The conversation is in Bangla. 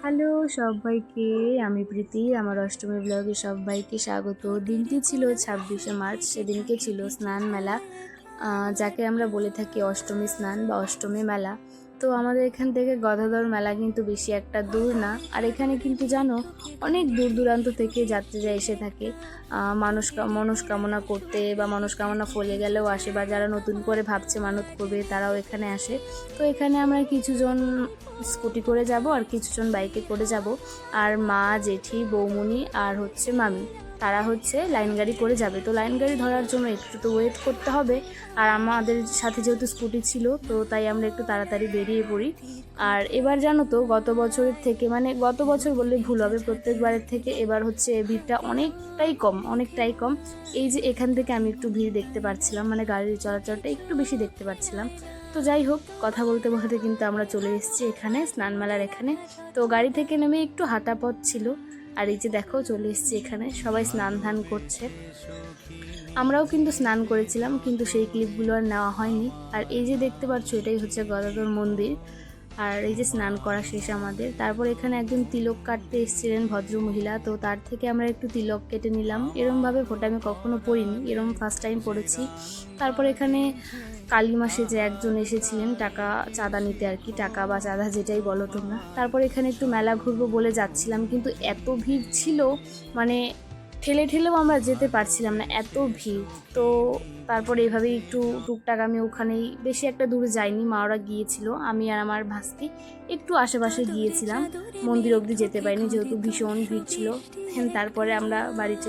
হ্যালো সবাইকে, আমি প্রীতি। আমার অষ্টমী ব্লগে সবাইকে স্বাগত। দিনটি ছিল 26শে মার্চ। সেদিনকে ছিল স্নান মেলা, যাকে আমরা বলে থাকি অষ্টমী স্নান বা অষ্টমী মেলা। তো আমাদের এখান থেকে গদাধর মেলা কিন্তু বেশি একটা দূর না। আর এখানে কিন্তু জানো, অনেক দূর দূরান্ত থেকে যাত্রীরা এসে থাকে মনস্কামনা করতে, বা মনস্কামনা ফলে গেলেও আসে, বা যারা নতুন করে ভাবছে মানত করবে তারাও এখানে আসে। তো এখানে আমরা কিছুজন স্কুটি করে যাব আর কিছুজন বাইকে করে যাব। আর মা, জেঠি, বৌমনি আর হচ্ছে মামি, তারা হচ্ছে লাইন গাড়ি করে যাবে। তো লাইন গাড়ি ধরার জন্য একটু তো ওয়েট করতে হবে। আর আমাদের সাথে যেহেতু স্কুটি ছিল, তো তাই আমরা একটু তাড়াতাড়ি বেরিয়ে পড়ি। আর এবার জানো তো, গত বছরের থেকে, মানে গত বছর বললে ভুল হবে, প্রত্যেকবারের থেকে এবার হচ্ছে ভিড়টা অনেকটাই কম। এই যে এখান থেকে আমি একটু ভিড় দেখতে পাচ্ছিলাম, মানে গাড়ির চলাচলটা একটু বেশি দেখতে পাচ্ছিলাম। তো যাই হোক, কথা বলতে বলতে কিন্তু আমরা চলে এসেছি এখানে স্নান মেলার এখানে। তো গাড়ি থেকে নেমে একটু হাঁটা পথ ছিল। আর এই যে দেখো, চলে এসেছি এখানে, সবাই স্নান ধান করছে। আমরাও কিন্তু স্নান করেছিলাম, কিন্তু সেই ক্লিপগুলো আর নেওয়া হয়নি। আর এই যে দেখতে পাচ্ছ, এটাই হচ্ছে গদাধর মন্দির। আর এই যে স্নান করা শেষ আমাদের, তারপর এখানে একজন তিলক কাটতে এসেছিলেন ভদ্র মহিলা, তো তার থেকে আমরা একটু তিলক কেটে নিলাম। এরমভাবে ফোটা আমি কখনো পড়িনি, এরম ফার্স্ট টাইম পড়েছি। তারপর এখানে কালিমা সেজে একজন এসেছিলেন টাকা চাঁদা নিতে, আর কি টাকা বা চাঁদা যেটাই বলো তোমরা। তারপর এখানে একটু মেলা ঘুরবো বলে যাচ্ছিলাম, কিন্তু এত ভিড় ছিল, মানে ঠেলে ঠেলেও আমরা যেতে পারছিলাম না, এত ভিড়। তো তারপরে এইভাবেই একটু টুকটাক আমি ওখানেই, বেশি একটা দূরে যাইনি, মা ওরা গিয়েছিল, আমি আর আমার ভাস্তি একটু আশেপাশে গিয়েছিলাম। মন্দির অবধি যেতে পারিনি যেহেতু ভীষণ ভিড় ছিল। তারপরে আমরা বাড়ি চলে